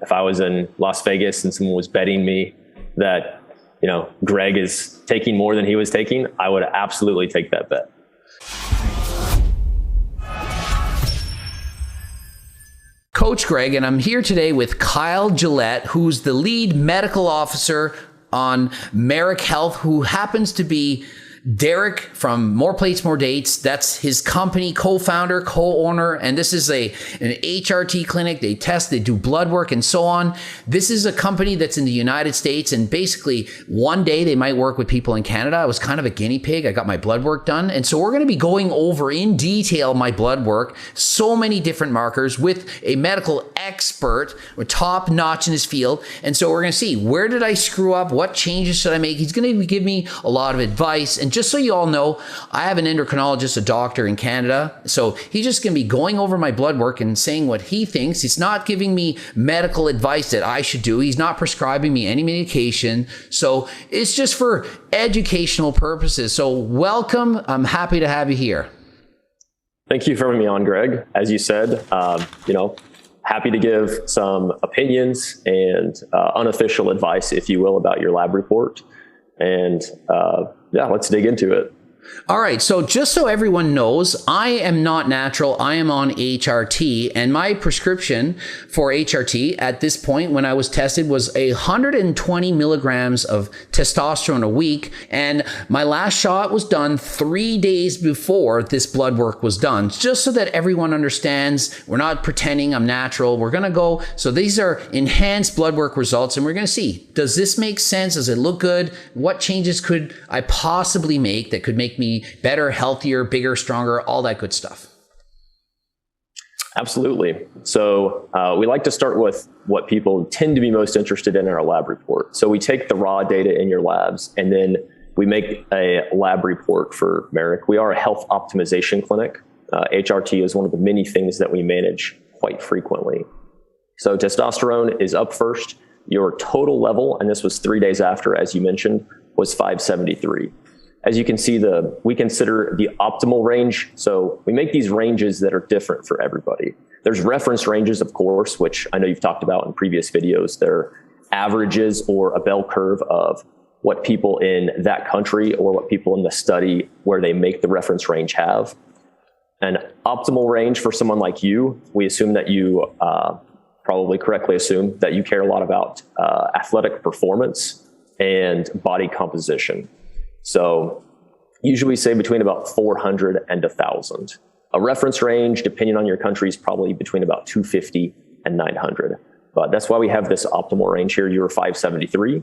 If I was in Las Vegas and someone was betting me that, Greg is taking more than he was taking, I would absolutely take that bet. Coach Greg, and I'm here today with Kyle Gillette, who's the lead medical officer on Marek Health, who happens to be Derek from More Plates, More Dates. That's his company, co-founder, co-owner, and this is an HRT clinic. They test, they do blood work, and so on. This is a company that's in the United States, and basically one day they might work with people in Canada. I was kind of a guinea pig. I got my blood work done, and so we're going to be going over in detail my blood work, so many different markers with a medical expert, top notch in his field, and so we're going to see, where did I screw up? What changes should I make? He's going to give me a lot of advice. And just so you all know, I have an endocrinologist, a doctor in Canada. So he's just going to be going over my blood work and saying what he thinks. He's not giving me medical advice that I should do. He's not prescribing me any medication. So it's just for educational purposes. So welcome. I'm happy to have you here. Thank you for having me on, Greg. As you said, happy to give some opinions and unofficial advice, if you will, about your lab report. And let's dig into it. All right. So just so everyone knows, I am not natural. I am on HRT, and my prescription for HRT at this point when I was tested was 120 milligrams of testosterone a week. And my last shot was done 3 days before this blood work was done, just so that everyone understands we're not pretending I'm natural. We're going to go. So these are enhanced blood work results, and we're going to see, does this make sense? Does it look good? What changes could I possibly make that could make me better, healthier, bigger, stronger, all that good stuff? Absolutely. So we like to start with what people tend to be most interested in our lab report. So we take the raw data in your labs, and then we make a lab report for Marek. We are a health optimization clinic. HRT is one of the many things that we manage quite frequently. So testosterone is up first. Your total level, and this was 3 days after, as you mentioned, was 573. As you can see, we consider the optimal range. So we make these ranges that are different for everybody. There's reference ranges, of course, which I know you've talked about in previous videos. They're averages or a bell curve of what people in that country or what people in the study where they make the reference range have. An optimal range for someone like you, we assume that you probably correctly assume that you care a lot about athletic performance and body composition. So usually we say between about 400 and 1,000. A reference range, depending on your country, is probably between about 250 and 900. But that's why we have this optimal range here. You're 573,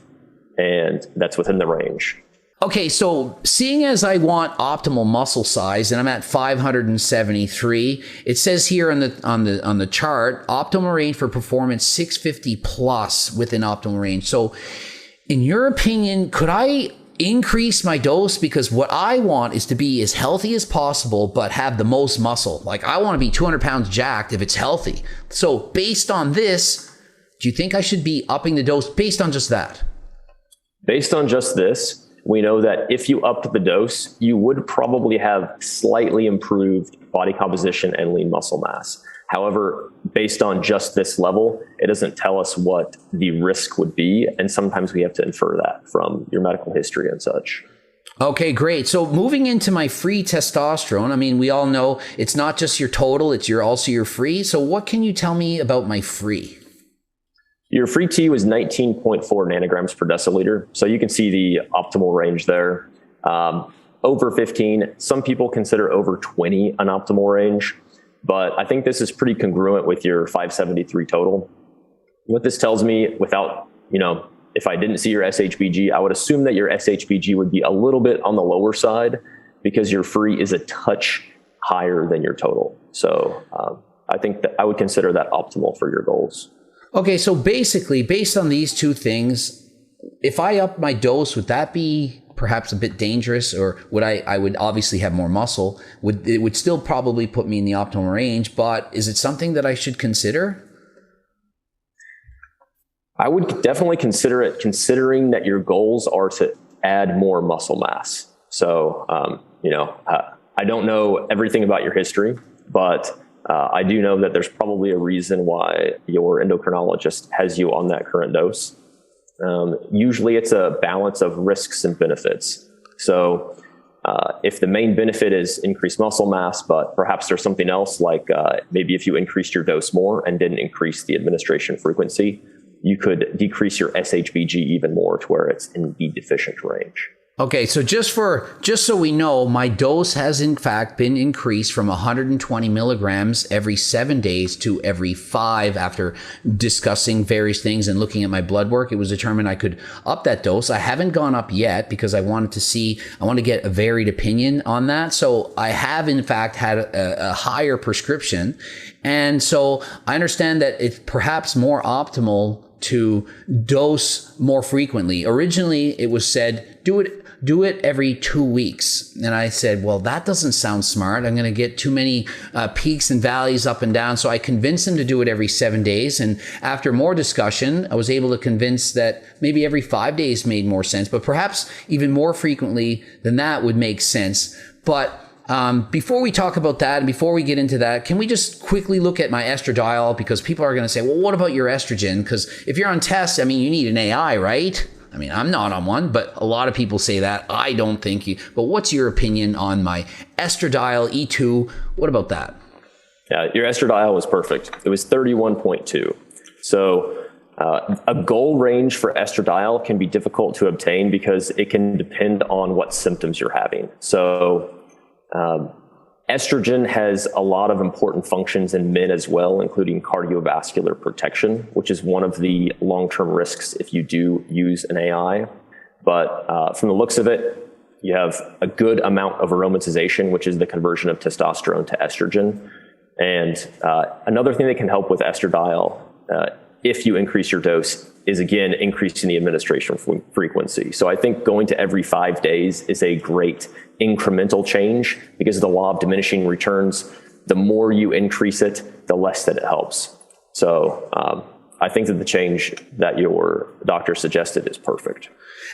and that's within the range. Okay, so seeing as I want optimal muscle size, and I'm at 573, it says here on the chart, optimal range for performance 650 plus within optimal range. So in your opinion, could I increase my dose? Because what I want is to be as healthy as possible, but have the most muscle. Like, I want to be 200 pounds jacked if it's healthy. So based on this, do you think I should be upping the dose based on just that? Based on just this, we know that if you upped the dose, you would probably have slightly improved body composition and lean muscle mass. However, based on just this level, it doesn't tell us what the risk would be. And sometimes we have to infer that from your medical history and such. Okay, great. So moving into my free testosterone, I mean, we all know it's not just your total, it's also your free. So what can you tell me about my free? Your free T was 19.4 nanograms per deciliter. So you can see the optimal range there. Over 15, some people consider over 20 an optimal range. But I think this is pretty congruent with your 573 total. What this tells me, without, if I didn't see your SHBG, I would assume that your SHBG would be a little bit on the lower side because your free is a touch higher than your total. So I think that I would consider that optimal for your goals. Okay, so basically, based on these two things, if I up my dose, would that be perhaps a bit dangerous, or would I would obviously have more muscle? It would still probably put me in the optimal range, but is it something that I should consider? I would definitely consider it, considering that your goals are to add more muscle mass. So, I don't know everything about your history, but I do know that there's probably a reason why your endocrinologist has you on that current dose. Usually it's a balance of risks and benefits. So if the main benefit is increased muscle mass, but perhaps there's something else like maybe if you increased your dose more and didn't increase the administration frequency, you could decrease your SHBG even more to where it's in the deficient range. Okay, so just so we know, my dose has in fact been increased from 120 milligrams every 7 days to every 5 after discussing various things and looking at my blood work. It was determined I could up that dose. I haven't gone up yet because I want to get a varied opinion on that. So I have in fact had a higher prescription. And so I understand that it's perhaps more optimal to dose more frequently. Originally, it was said, do it every 2 weeks. And I said, well, that doesn't sound smart. I'm going to get too many peaks and valleys up and down. So I convinced him to do it every 7 days. And after more discussion, I was able to convince that maybe every 5 days made more sense, but perhaps even more frequently than that would make sense. But before we talk about that and before we get into that, can we just quickly look at my estradiol? Because people are going to say, well, what about your estrogen? Because if you're on tests, I mean, you need an AI, right? I mean, I'm not on one, but a lot of people say that. I don't think you. But what's your opinion on my estradiol E2? What about that? Yeah, your estradiol was perfect. It was 31.2. So a goal range for estradiol can be difficult to obtain because it can depend on what symptoms you're having. So estrogen has a lot of important functions in men as well, including cardiovascular protection, which is one of the long-term risks if you do use an AI. But from the looks of it, you have a good amount of aromatization, which is the conversion of testosterone to estrogen. And another thing that can help with estradiol, if you increase your dose, is again increasing the administration frequency. So I think going to every 5 days is a great incremental change because of the law of diminishing returns. The more you increase it, the less that it helps. So I think that the change that your doctor suggested is perfect.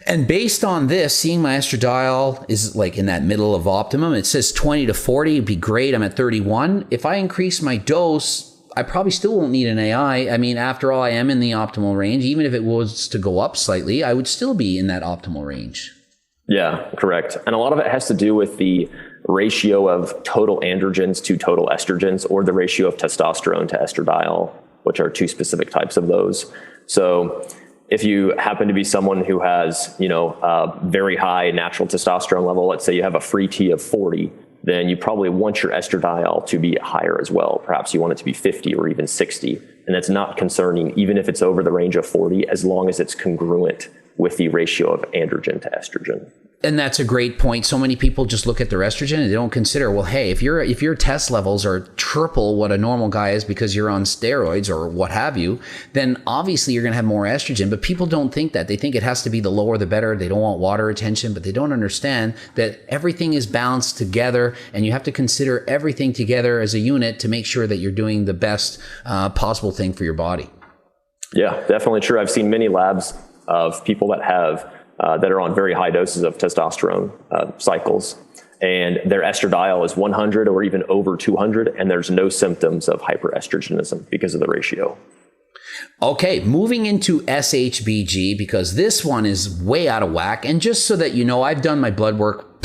And based on this, seeing my estradiol is like in that middle of optimum. It says 20 to 40 would be great. I'm at 31. If I increase my dose, I probably still won't need an AI. I mean, after all, I am in the optimal range. Even if it was to go up slightly, I would still be in that optimal range. Yeah, correct. And a lot of it has to do with the ratio of total androgens to total estrogens, or the ratio of testosterone to estradiol, which are two specific types of those. So if you happen to be someone who has, a very high natural testosterone level, let's say you have a free T of 40, then you probably want your estradiol to be higher as well. Perhaps you want it to be 50 or even 60. And that's not concerning, even if it's over the range of 40, as long as it's congruent with the ratio of androgen to estrogen. And that's a great point. So many people just look at their estrogen and they don't consider, well, hey, if your test levels are triple what a normal guy is because you're on steroids or what have you, then obviously you're going to have more estrogen. But people don't think that. They think it has to be the lower the better. They don't want water retention, but they don't understand that everything is balanced together and you have to consider everything together as a unit to make sure that you're doing the best possible thing for your body. Yeah, definitely true. I've seen many labs of people that have that are on very high doses of testosterone cycles, and their estradiol is 100 or even over 200, and there's no symptoms of hyperestrogenism because of the ratio. Okay, moving into SHBG, because this one is way out of whack. And just so that you know, I've done my blood work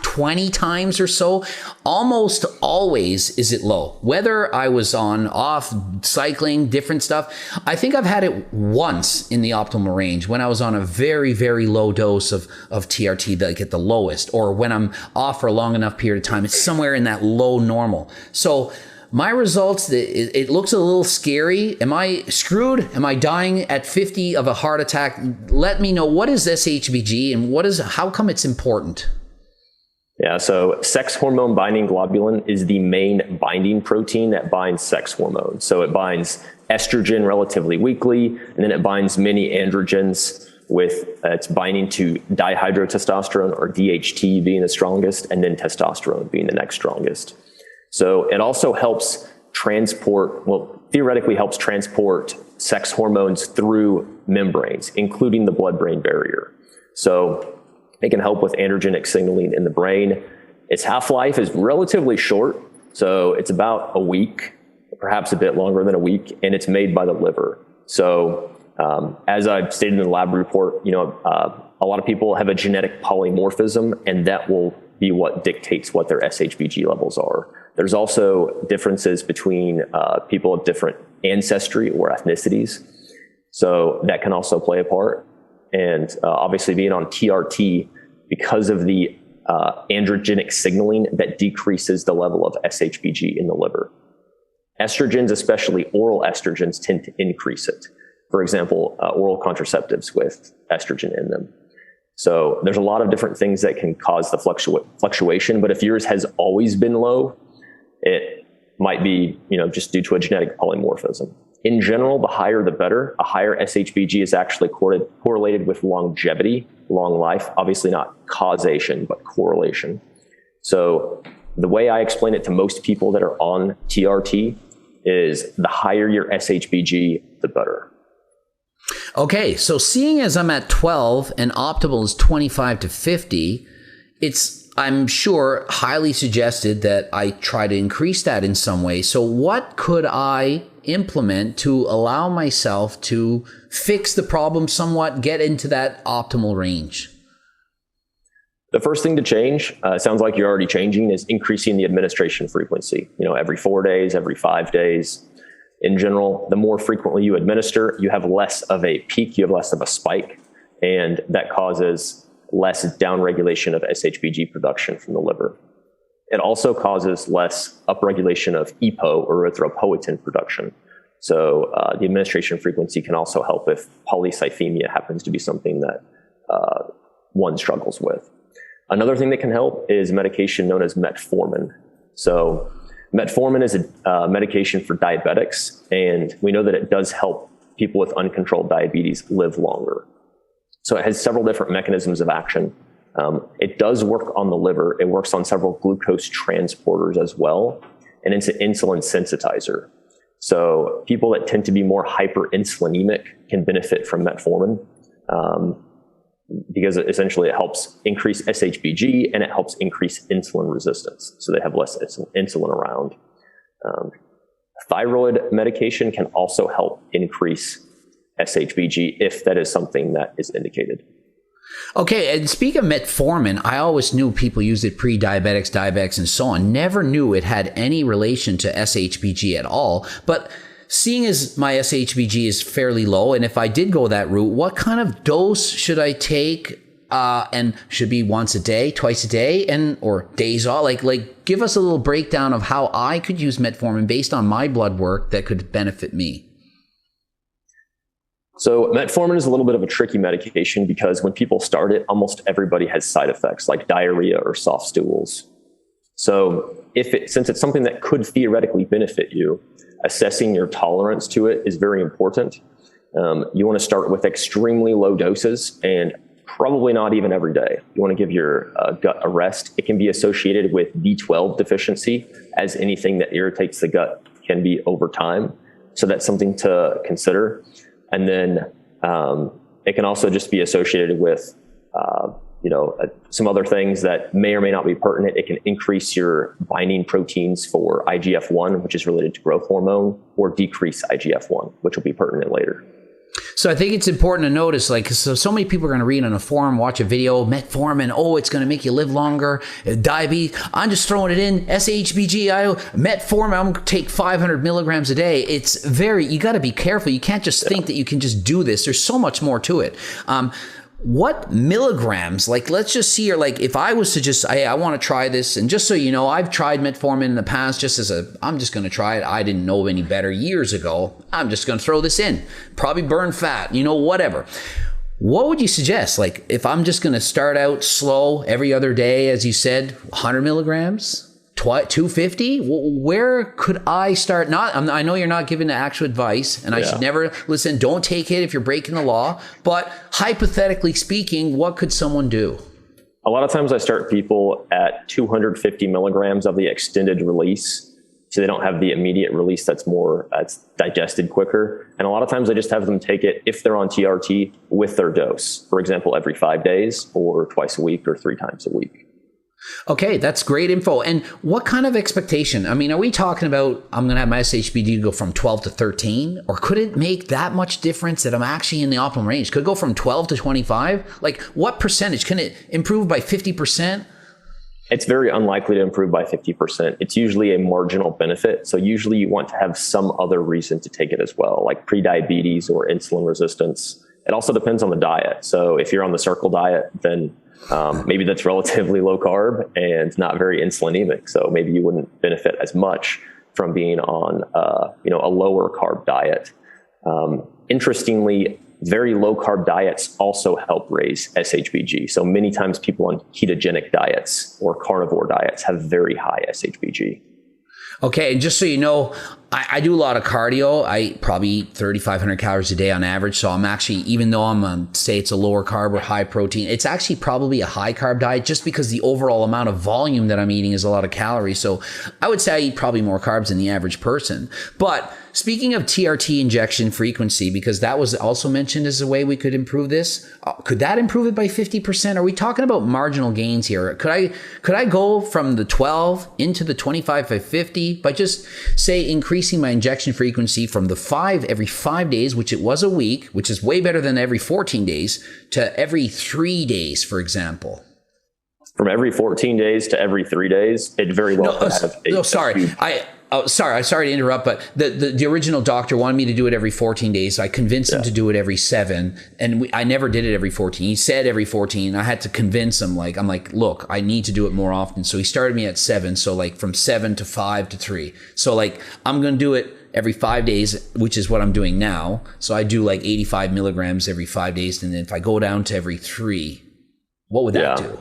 20 times or so. Almost always is it low. Whether I was on, off, cycling, different stuff. I think I've had it once in the optimal range when I was on a very, very low dose of TRT, like at the lowest, or when I'm off for a long enough period of time. It's somewhere in that low normal. So my results, it looks a little scary. Am I screwed? Am I dying at 50 of a heart attack? Let me know, what is SHBG and how come it's important? Yeah, so sex hormone binding globulin is the main binding protein that binds sex hormones. So it binds estrogen relatively weakly, and then it binds many androgens with its binding to dihydrotestosterone, or DHT, being the strongest, and then testosterone being the next strongest. So it also helps theoretically helps transport sex hormones through membranes, including the blood-brain barrier. So it can help with androgenic signaling in the brain. Its half-life is relatively short, So it's about a week, perhaps a bit longer than a week, and it's made by the liver. So as I've stated in the lab report, a lot of people have a genetic polymorphism, and that will be what dictates what their SHBG levels are. There's also differences between people of different ancestry or ethnicities. So that can also play a part. And obviously being on TRT, because of the androgenic signaling, that decreases the level of SHBG in the liver. Estrogens, especially oral estrogens, tend to increase it. For example, oral contraceptives with estrogen in them. So there's a lot of different things that can cause the fluctuation, but if yours has always been low, it might be, just due to a genetic polymorphism. In general, the higher the better. A higher SHBG is actually correlated with longevity, long life. Obviously not causation, but correlation. So the way I explain it to most people that are on TRT is the higher your SHBG, the better. Okay, so seeing as I'm at 12 and optimal is 25 to 50, I'm sure, highly suggested that I try to increase that in some way. So what could I implement to allow myself to fix the problem somewhat, get into that optimal range? The first thing to change, sounds like you're already changing, is increasing the administration frequency. Every 4 days, every 5 days. In general, the more frequently you administer, you have less of a peak, you have less of a spike, and that causes less downregulation of SHBG production from the liver. It also causes less upregulation of EPO, or erythropoietin, production. So the administration frequency can also help if polycythemia happens to be something that one struggles with. Another thing that can help is medication known as Metformin. So Metformin is a medication for diabetics, and we know that it does help people with uncontrolled diabetes live longer. So it has several different mechanisms of action. It does work on the liver. It works on several glucose transporters as well, and it's an insulin sensitizer. So people that tend to be more hyperinsulinemic can benefit from Metformin because essentially it helps increase SHBG and it helps increase insulin resistance. So they have less insulin around. Thyroid medication can also help increase SHBG if that is something that is indicated. Okay, and speak of Metformin, I always knew people used it pre-diabetics, diabetics, and so on. Never knew it had any relation to SHBG at all. But seeing as my SHBG is fairly low, and if I did go that route, what kind of dose should I take? And should be once a day, twice a day, or days off? Like, give us a little breakdown of how I could use Metformin based on my blood work that could benefit me. So Metformin is a little bit of a tricky medication because when people start it, almost everybody has side effects like diarrhea or soft stools. So since it's something that could theoretically benefit you, assessing your tolerance to it is very important. You want to start with extremely low doses and probably not even every day. You want to give your gut a rest. It can be associated with B12 deficiency, as anything that irritates the gut can be over time. So that's something to consider. And then it can also just be associated with, some other things that may or may not be pertinent. It can increase your binding proteins for IGF-1, which is related to growth hormone, or decrease IGF-1, which will be pertinent later. So I think it's important to notice, so many people are going to read on a forum, watch a video, Metformin, it's going to make you live longer, diabetes, I'm just throwing it in, SHBG, Metformin, I'm going to take 500 milligrams a day. You got to be careful. You can't just think that you can just do this. There's so much more to it. What milligrams, let's just see here, if I was to just, I want to try this, and just so you know, I've tried Metformin in the past I'm just going to try it. I didn't know any better years ago. I'm just going to throw this in, probably burn fat, whatever. What would you suggest? If I'm just going to start out slow every other day, as you said, 100 milligrams? 250? Where could I start? I know you're not giving the actual advice, and I should never listen. Don't take it if you're breaking the law. But hypothetically speaking, what could someone do? A lot of times I start people at 250 milligrams of the extended release, so they don't have the immediate release that's digested quicker. And a lot of times I just have them take it, if they're on TRT, with their dose. For example, every 5 days, or twice a week, or 3 times a week. Okay, that's great info. And what kind of expectation? I mean, are we talking about I'm going to have my SHBG go from 12 to 13? Or could it make that much difference that I'm actually in the optimal range? Could it go from 12 to 25? Like, what percentage? Can it improve by 50%? It's very unlikely to improve by 50%. It's usually a marginal benefit. So usually you want to have some other reason to take it as well, like prediabetes or insulin resistance. It also depends on the diet. So if you're on the Circle diet, then maybe that's relatively low carb and not very insulinemic. So maybe you wouldn't benefit as much from being on a lower carb diet. Interestingly, very low carb diets also help raise SHBG. So many times people on ketogenic diets or carnivore diets have very high SHBG. Okay, and just so you know, I do a lot of cardio. I probably eat 3,500 calories a day on average. So I'm actually, even though I'm on, say it's a lower carb or high protein, it's actually probably a high carb diet just because the overall amount of volume that I'm eating is a lot of calories. So I would say I eat probably more carbs than the average person. But speaking of Trt injection frequency, because that was also mentioned as a way we could improve this, could that improve it by 50%? Are we talking about marginal gains here? Could I go from the 12 into the 25 by 50 by just, say, increasing my injection frequency from the 5 every 5 days, which it was a week, which is way better than every 14 days, to every 3 days, for example? From every 14 days to every 3 days, it very well could have sorry to interrupt, but the original doctor wanted me to do it every 14 days. So I convinced him to do it every 7, and I never did it every 14. He said every 14. I had to convince him. I'm like, look, I need to do it more often. So he started me at 7. So like from 7 to 5 to 3. So like I'm going to do it every 5 days, which is what I'm doing now. So I do like 85 milligrams every 5 days. And then if I go down to every 3, what would that do?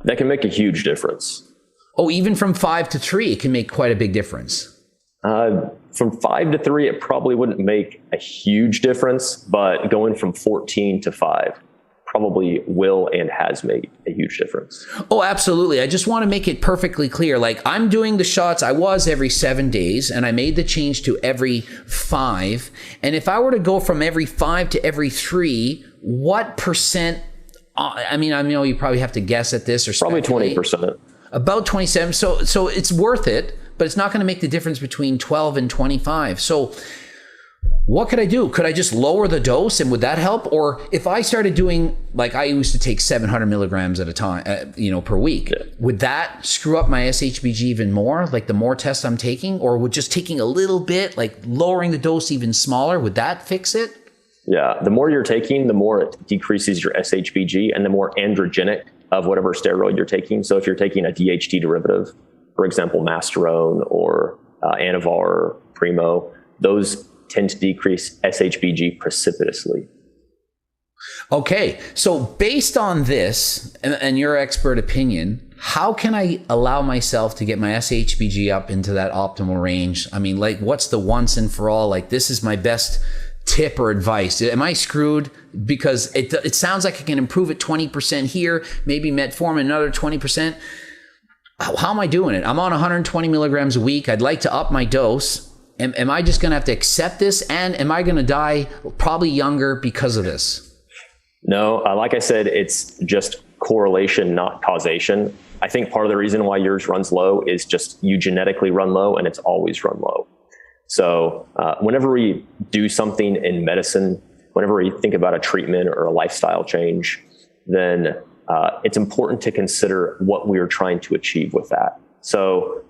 That can make a huge difference. Oh, even from 5 to 3, it can make quite a big difference. From 5 to 3, it probably wouldn't make a huge difference, but going from 14 to 5 probably will and has made a huge difference. Oh, absolutely. I just want to make it perfectly clear. Like, I'm doing the shots, I was every 7 days, and I made the change to every 5. And if I were to go from every 5 to every 3, what percent? I mean, I know you probably have to guess at this, or probably 20%. About 27. So it's worth it, but it's not going to make the difference between 12 and 25. So what could I do? Could I just lower the dose, and would that help? Or if I started doing, like I used to take 700 milligrams at a time, per week, would that screw up my SHBG even more? Like the more tests I'm taking, or would just taking a little bit, like lowering the dose even smaller, would that fix it? Yeah, the more you're taking, the more it decreases your SHBG and the more androgenic of whatever steroid you're taking. So if you're taking a DHT derivative, for example, Masterone or Anavar, Primo, those tend to decrease SHBG precipitously. Okay, so based on this and your expert opinion, how can I allow myself to get my SHBG up into that optimal range? I mean, like, what's the once and for all? Like, this is my best tip or advice. Am I screwed? Because it sounds like I can improve it 20% here, maybe Metformin another 20%. How am I doing it? I'm on 120 milligrams a week. I'd like to up my dose. Am I just going to have to accept this? And am I going to die probably younger because of this? No, like I said, it's just correlation, not causation. I think part of the reason why yours runs low is just you genetically run low, and it's always run low. So whenever we do something in medicine, whenever we think about a treatment or a lifestyle change, then it's important to consider what we are trying to achieve with that. So,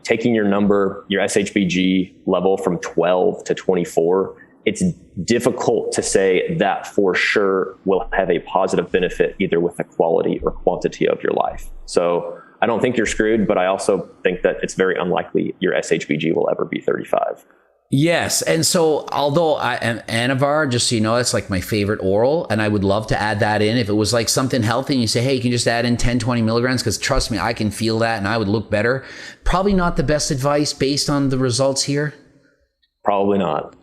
taking your number, your SHBG level from 12 to 24, it's difficult to say that for sure will have a positive benefit either with the quality or quantity of your life. So I don't think you're screwed, but I also think that it's very unlikely your SHBG will ever be 35. Yes. And so although I am Anavar, just so you know, that's like my favorite oral, and I would love to add that in. If it was like something healthy and you say, hey, you can just add in 10, 20 milligrams, because trust me, I can feel that and I would look better. Probably not the best advice based on the results here. Probably not.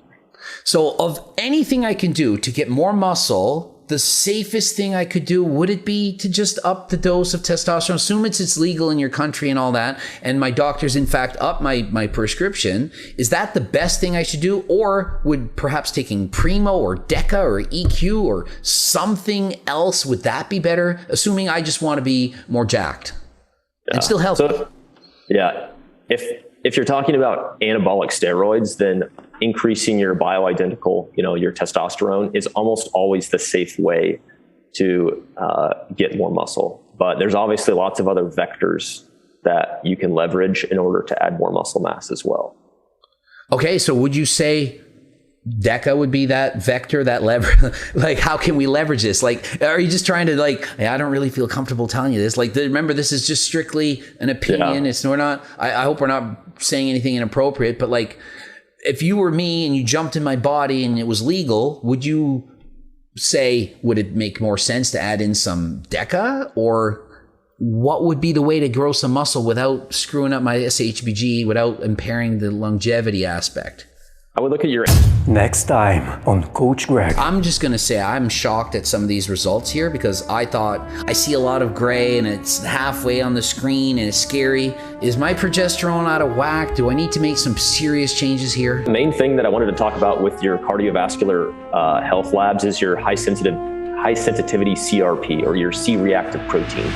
So of anything I can do to get more muscle the safest thing I could do, would it be to just up the dose of testosterone? Assume it's legal in your country and all that, and my doctor's in fact up my prescription. Is that the best thing I should do? Or would perhaps taking Primo or Deca or EQ or something else, would that be better? Assuming I just want to be more jacked and still healthy. So, yeah, if you're talking about anabolic steroids, then increasing your bioidentical, your testosterone is almost always the safe way to get more muscle. But there's obviously lots of other vectors that you can leverage in order to add more muscle mass as well. Okay, so would you say Deca would be that vector, that lever? Like, how can we leverage this? Like, are you just trying to hey, I don't really feel comfortable telling you this. Like, remember, this is just strictly an opinion. Yeah. We're not, I hope we're not saying anything inappropriate, but if you were me and you jumped in my body and it was legal, would you say, would it make more sense to add in some Deca? Or what would be the way to grow some muscle without screwing up my SHBG, without impairing the longevity aspect? I would look at your... Next time on Coach Greg. I'm just going to say I'm shocked at some of these results here, because I thought I see a lot of gray and it's halfway on the screen and it's scary. Is my progesterone out of whack? Do I need to make some serious changes here? The main thing that I wanted to talk about with your cardiovascular health labs is your high sensitivity CRP, or your C-reactive protein.